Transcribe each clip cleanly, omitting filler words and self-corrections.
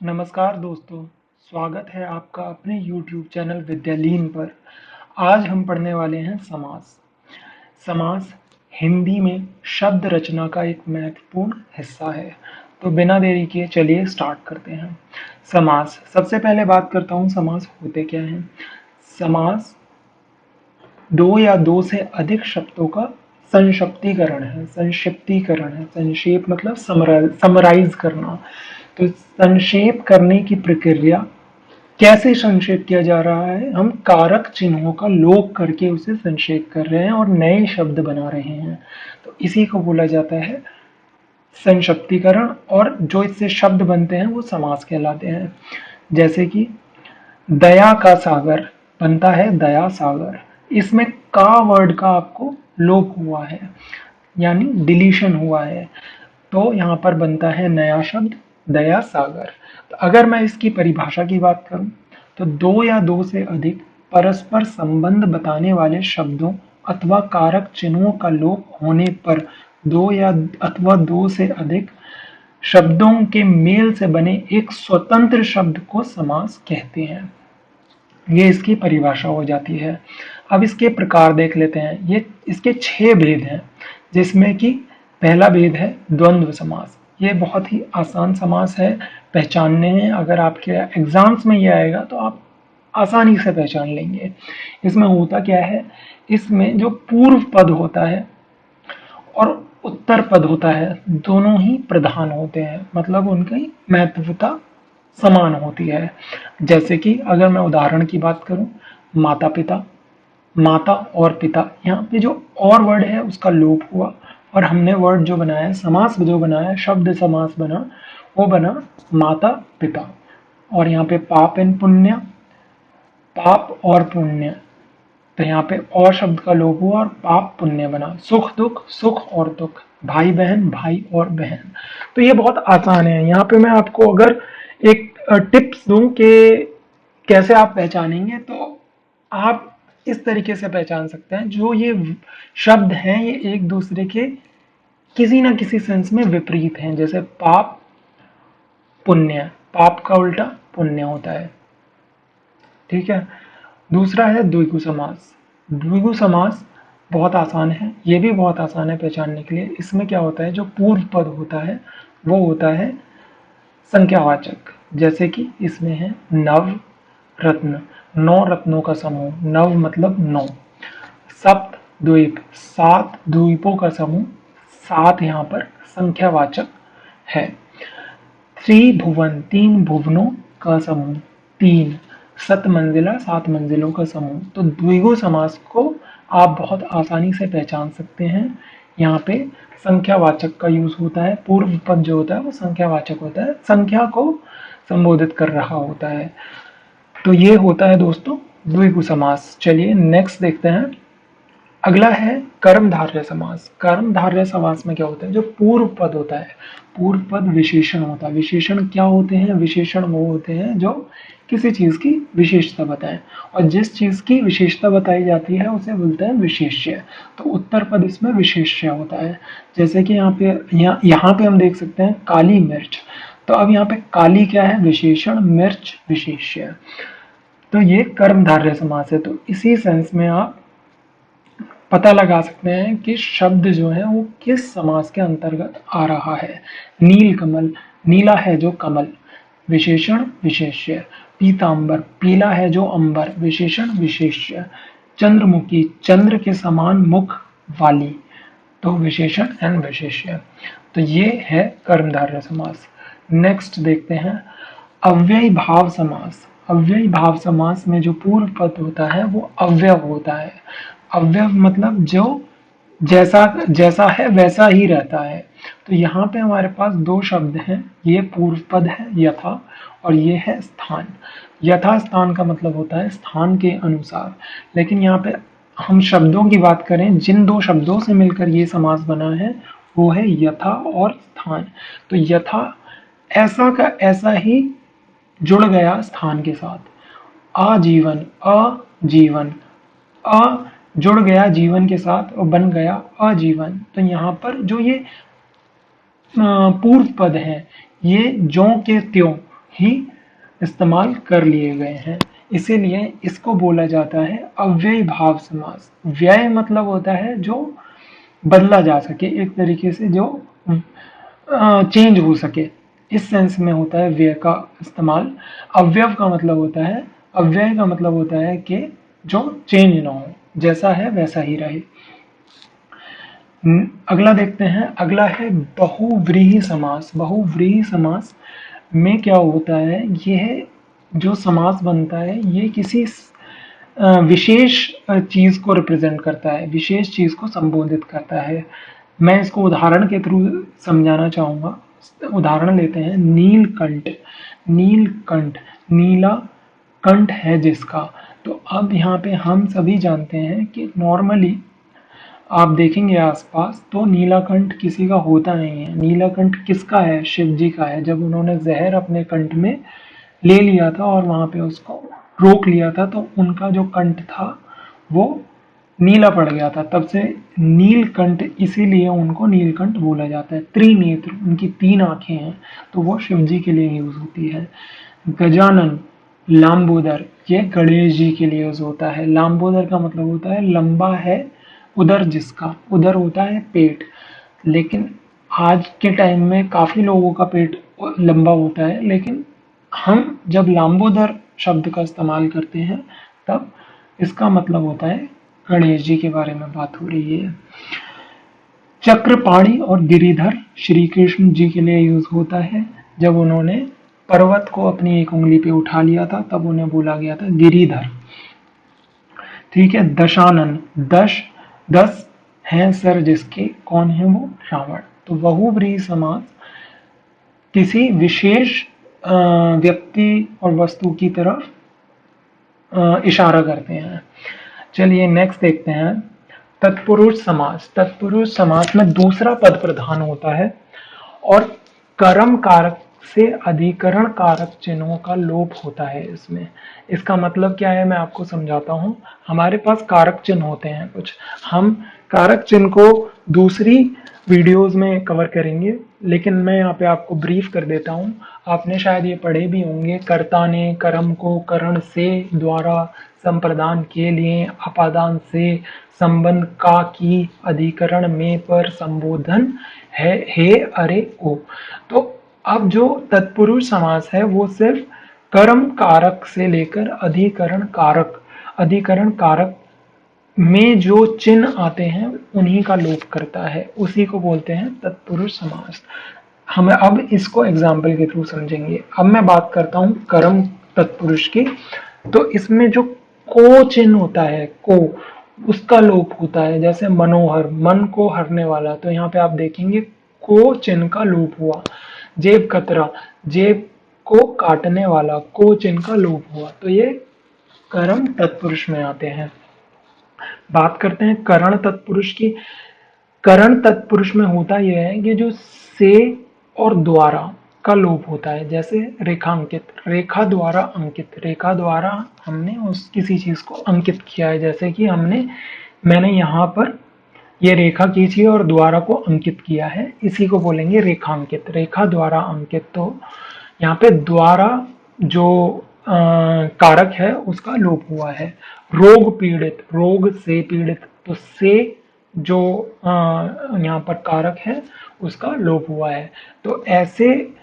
नमस्कार दोस्तों, स्वागत है आपका अपने YouTube चैनल विद्यालीन पर। आज हम पढ़ने वाले हैं समास। समास हिंदी में शब्द रचना का एक महत्वपूर्ण हिस्सा है। तो बिना देरी किए चलिए स्टार्ट करते हैं। समास, सबसे पहले बात करता हूँ समास होते क्या हैं। समास दो या दो से अधिक शब्दों का संक्षिप्तीकरण है। संक्षेप मतलब समराइज करना। तो संक्षेप करने की प्रक्रिया कैसे संक्षेप किया जा रहा है, हम कारक चिन्हों का लोप करके उसे संक्षेप कर रहे हैं और नए शब्द बना रहे हैं। तो इसी को बोला जाता है संक्षिप्तीकरण, और जो इससे शब्द बनते हैं वो समास कहलाते हैं। जैसे कि दया का सागर बनता है दया सागर। इसमें का वर्ड का आपको लोप हुआ है, यानी डिलीशन हुआ है। तो यहाँ पर बनता है नया शब्द दया सागर। तो अगर मैं इसकी परिभाषा की बात करूं तो दो या दो से अधिक परस्पर संबंध बताने वाले शब्दों अथवा कारक चिन्हों का लोप होने पर दो या अथवा दो से अधिक शब्दों के मेल से बने एक स्वतंत्र शब्द को समास कहते हैं। ये इसकी परिभाषा हो जाती है। अब इसके प्रकार देख लेते हैं। ये इसके 6 भेद हैं, जिसमें कि पहला भेद है द्वंद्व समास। ये बहुत ही आसान समास है पहचानने में। अगर आपके एग्जाम्स में ये आएगा तो आप आसानी से पहचान लेंगे। इसमें होता क्या है, इसमें जो पूर्व पद होता है और उत्तर पद होता है, दोनों ही प्रधान होते हैं, मतलब उनकी महत्वता समान होती है। जैसे कि अगर मैं उदाहरण की बात करूं, माता पिता, माता और पिता, यहाँ पे जो और वर्ड है उसका लोप हुआ और हमने वर्ड जो बनाया, समास जो बनाया, शब्द समास बना, वो बना माता पिता। और यहाँ पे पाप एंड पुण्य, पाप और पुण्य, तो यहाँ पे और शब्द का लोप हुआ और पाप पुण्य बना। सुख दुख, सुख और दुख, भाई बहन, भाई और बहन। तो ये बहुत आसान है। यहाँ पे मैं आपको अगर एक टिप्स दूं कि कैसे आप पहचानेंगे, तो आप इस तरीके से पहचान सकते हैं। जो ये शब्द हैं ये एक दूसरे के किसी ना किसी सेंस में विपरीत हैं। जैसे पाप पुण्य, पाप का उल्टा पुण्य होता है, ठीक है। दूसरा है द्विगु समास। द्विगु समास बहुत आसान है, ये भी बहुत आसान है पहचानने के लिए। इसमें क्या होता है, जो पूर्व पद होता है वो होता है संख्यावाचक। जैसे कि इसमें है नव रत्न, 9 रत्नों का समूह। नव मतलब 9। सप्त द्वीप, 7 द्वीपों का समूह। 7 यहाँ पर संख्यावाचक है। त्रिभुवन, 3 भुवनों का समूह। 3 सत मंजिला, 7 मंजिलों का समूह। तो द्विगु समास को आप बहुत आसानी से पहचान सकते हैं। यहाँ पे संख्यावाचक का यूज होता है। पूर्व पद जो होता है वो संख्यावाचक होता है, संख्या को संबोधित कर रहा होता है। तो ये होता है दोस्तों द्विगु समास। चलिए नेक्स्ट देखते हैं। अगला है कर्मधारय समास। कर्मधारय समास में क्या होता है, जो पूर्व पद होता है, पूर्व पद विशेषण होता है। विशेषण क्या होते हैं, विशेषण वो होते हैं जो किसी चीज की विशेषता बताएं, और जिस चीज की विशेषता बताई जाती है उसे बोलते हैं विशेष्य। तो उत्तर पद इसमें विशेष्य होता है। जैसे कि यहाँ पे हम देख सकते हैं काली मिर्च। तो अब यहाँ पे काली क्या है, विशेषण, मिर्च विशेष्य। तो ये कर्मधारय समास है। तो इसी सेंस में आप पता लगा सकते हैं कि शब्द जो है वो किस समास के अंतर्गत आ रहा है। नील कमल, नीला है जो कमल, विशेषण विशेष्य। पीतांबर, पीला है जो अंबर, विशेषण विशेष्य। चंद्रमुखी, चंद्र के समान मुख वाली, तो विशेषण एंड विशेष्य। तो ये है कर्मधारय समास। नेक्स्ट देखते हैं अव्ययी भाव समास। अव्ययी भाव समास में जो पूर्व पद होता है वो अव्यव होता है। अव्यव मतलब जो जैसा जैसा है वैसा ही रहता है। तो यहाँ पे हमारे पास 2 शब्द हैं। ये पूर्व पद है यथा, और ये है स्थान। यथा स्थान का मतलब होता है स्थान के अनुसार। लेकिन यहाँ पे हम शब्दों की बात करें, जिन 2 शब्दों से मिलकर ये समास बना है वो है यथा और स्थान। तो यथा ऐसा का ऐसा ही जुड़ गया स्थान के साथ। आजीवन, अजीवन, अ जुड़ गया जीवन के साथ और बन गया अजीवन। तो यहाँ पर जो ये पूर्व पद है, ये ज्यों के त्यों ही इस्तेमाल कर लिए गए हैं, इसीलिए इसको बोला जाता है अव्ययी भाव समास। व्यय मतलब होता है जो बदला जा सके, एक तरीके से जो चेंज हो सके, इस सेंस में होता है व्यय का इस्तेमाल। अव्यव का मतलब होता है, अव्यय का मतलब होता है कि जो चेंज ना हो, जैसा है वैसा ही रहे। अगला देखते हैं, अगला है बहुव्रीहि समास। बहुव्रीहि समास में क्या होता है, यह जो समास बनता है ये किसी विशेष चीज को रिप्रेजेंट करता है, विशेष चीज को संबोधित करता है। मैं इसको उदाहरण के थ्रू समझाना चाहूंगा। उदाहरण लेते हैं, नीलकंठ। नीलकंठ, नीला कंठ है जिसका। तो अब यहाँ पे हम सभी जानते हैं कि नॉर्मली आप देखेंगे आसपास तो नीलाकंठ किसी का होता नहीं है। नीलाकंठ किसका है? शिव जी का है। जब उन्होंने जहर अपने कंठ में ले लिया था और वहां पे उसको रोक लिया था तो उनका जो कंठ था वो नीला पड़ गया था, तब से नीलकंठ, इसीलिए उनको नीलकंठ बोला जाता है। त्रिनेत्र, उनकी 3 आंखें हैं, तो वो शिव जी के लिए यूज होती है। गजानन, लाम्बोदर, ये गणेश जी के लिए यूज होता है। लाम्बोदर का मतलब होता है लंबा है उदर जिसका, उदर होता है पेट, लेकिन आज के टाइम में काफी लोगों का पेट लंबा होता है, लेकिन हम जब लाम्बोदर शब्द का इस्तेमाल करते हैं तब इसका मतलब होता है गणेश जी के बारे में बात हो रही है। चक्रपाणि और गिरिधर श्री कृष्ण जी के लिए यूज होता है। जब उन्होंने पर्वत को अपनी एक उंगली पे उठा लिया था तब उन्हें बोला गया था गिरिधर। ठीक है। दशानन, 10 हैं सर जिसके, कौन है वो? रावण। तो बहुव्रीहि समास किसी विशेष व्यक्ति और वस्तु की तरफ इशारा करते हैं। चलिए नेक्स्ट देखते हैं, तत्पुरुष समास। तत्पुरुष समास में दूसरा पद प्रधान होता है और कर्म कारक से अधिकरण कारक चिन्हों का लोप होता है इसमें। इसका मतलब क्या है मैं आपको समझाता हूँ। हमारे पास कारक चिन्ह होते हैं कुछ, हम कारक चिन्ह को दूसरी वीडियोस में कवर करेंगे, लेकिन मैं यहाँ पे आपको ब्रीफ कर देता हूँ। आपने शायद ये पढ़े भी होंगे, कर्ता ने कर्म को करण से द्वारा संप्रदान के लिए अपादान से संबंध का की अधिकरण में पर संबोधन है हे अरे ओ। तो अब जो तत्पुरुष समास है वो सिर्फ कर्म कारक से लेकर अधिकरण कारक में जो चिन्ह आते हैं उन्हीं का लोप करता है, उसी को बोलते हैं तत्पुरुष समास। हम अब इसको एग्जाम्पल के थ्रू समझेंगे। अब मैं बात करता हूँ कर्म तत्पुरुष की। तो इसमें जो को चिन्ह होता है, को, उसका लोप होता है। जैसे मनोहर, मन को हरने वाला, तो यहाँ पे आप देखेंगे को चिन्ह का लोप हुआ। जेब कतरा, जेब को काटने वाला, को चिन्ह का लोप हुआ। तो ये कर्म तत्पुरुष में आते हैं। बात करते हैं करण तत्पुरुष की। करण तत्पुरुष में होता यह है कि जो से और द्वारा का लोप होता है। जैसे रेखांकित, रेखा द्वारा अंकित, रेखा द्वारा हमने उस किसी चीज को अंकित किया है। जैसे कि मैंने यहाँ पर ये रेखा खींची है और द्वारा को अंकित किया है, इसी को बोलेंगे रेखांकित, रेखा द्वारा अंकित। तो यहाँ पे द्वारा जो कारक है उसका लोप हुआ है। रोग पीड़ित, रोग से पीड़ित, तो से जो यहाँ पर कारक है उसका लोप हुआ है। तो ऐसे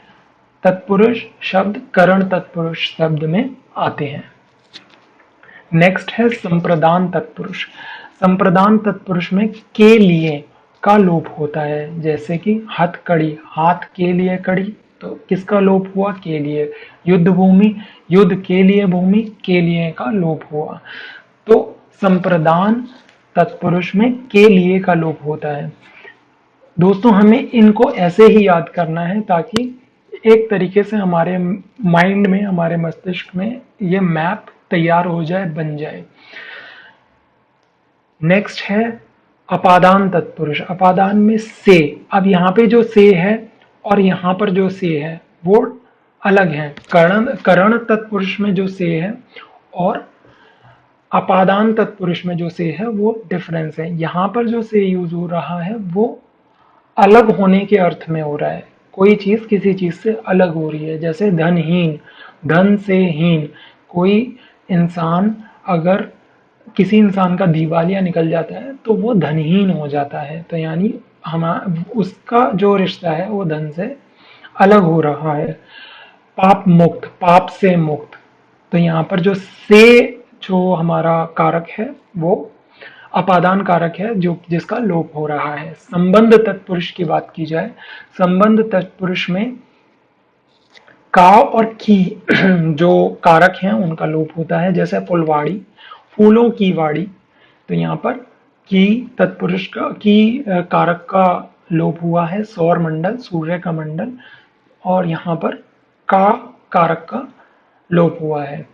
तत्पुरुष शब्द करण तत्पुरुष शब्द में आते हैं। नेक्स्ट है संप्रदान तत्पुरुष। संप्रदान तत्पुरुष में के लिए का लोप होता है। जैसे कि हथकड़ी, हाथ के लिए कड़ी, तो किसका लोप हुआ? के लिए। युद्ध भूमि, युद्ध के लिए भूमि, के लिए का लोप हुआ। तो संप्रदान तत्पुरुष में के लिए का लोप होता है। दोस्तों हमें इनको ऐसे ही याद करना है ताकि एक तरीके से हमारे माइंड में, हमारे मस्तिष्क में ये मैप तैयार हो जाए, बन जाए। नेक्स्ट है अपादान तत्पुरुष। अपादान में से, अब यहाँ पे जो से है और यहाँ पर जो से है वो अलग है। करण तत्पुरुष में जो से है और अपादान तत्पुरुष में जो से है वो डिफरेंस है। यहाँ पर जो से यूज हो रहा है वो अलग होने के अर्थ में हो रहा है, कोई चीज किसी चीज से अलग हो रही है। जैसे धनहीन, धन से हीन, कोई इंसान अगर किसी इंसान का दिवालिया निकल जाता है तो वो धनहीन हो जाता है। तो यानी हम उसका जो रिश्ता है वो धन से अलग हो रहा है। पाप मुक्त, पाप से मुक्त। तो यहाँ पर जो हमारा कारक है वो अपादान कारक है, जो जिसका लोप हो रहा है। संबंध तत्पुरुष की बात की जाए, संबंध तत्पुरुष में का और की जो कारक हैं उनका लोप होता है। जैसे फुलवाड़ी, फूलों की वाड़ी। तो यहाँ पर की तत्पुरुष का कारक का लोप हुआ है। सौर मंडल, सूर्य का मंडल। और यहाँ पर का कारक का लोप हुआ है।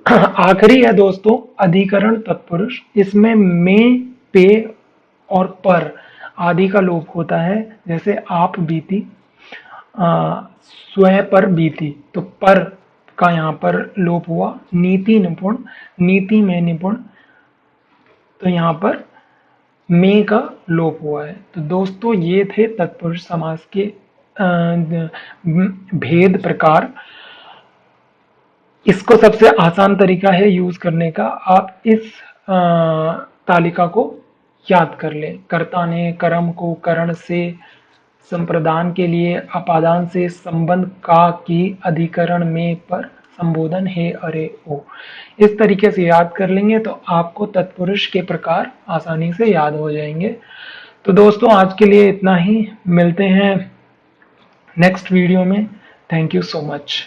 आखिरी है दोस्तों अधिकरण तत्पुरुष। इसमें में, पे और पर आदि का लोप होता है। जैसे आप बीती, स्वयं पर बीती। तो पर का यहाँ पर लोप हुआ। नीति निपुण, नीति में निपुण। तो यहाँ पर में का लोप हुआ है। तो दोस्तों ये थे तत्पुरुष समास के भेद प्रकार। इसको सबसे आसान तरीका है यूज करने का, आप इस तालिका को याद कर लें। कर्ता ने कर्म को करण से, संप्रदान के लिए अपादान से, संबंध का की, अधिकरण में पर, संबोधन हे अरे ओ। इस तरीके से याद कर लेंगे तो आपको तत्पुरुष के प्रकार आसानी से याद हो जाएंगे। तो दोस्तों आज के लिए इतना ही, मिलते हैं नेक्स्ट वीडियो में। Thank you so much.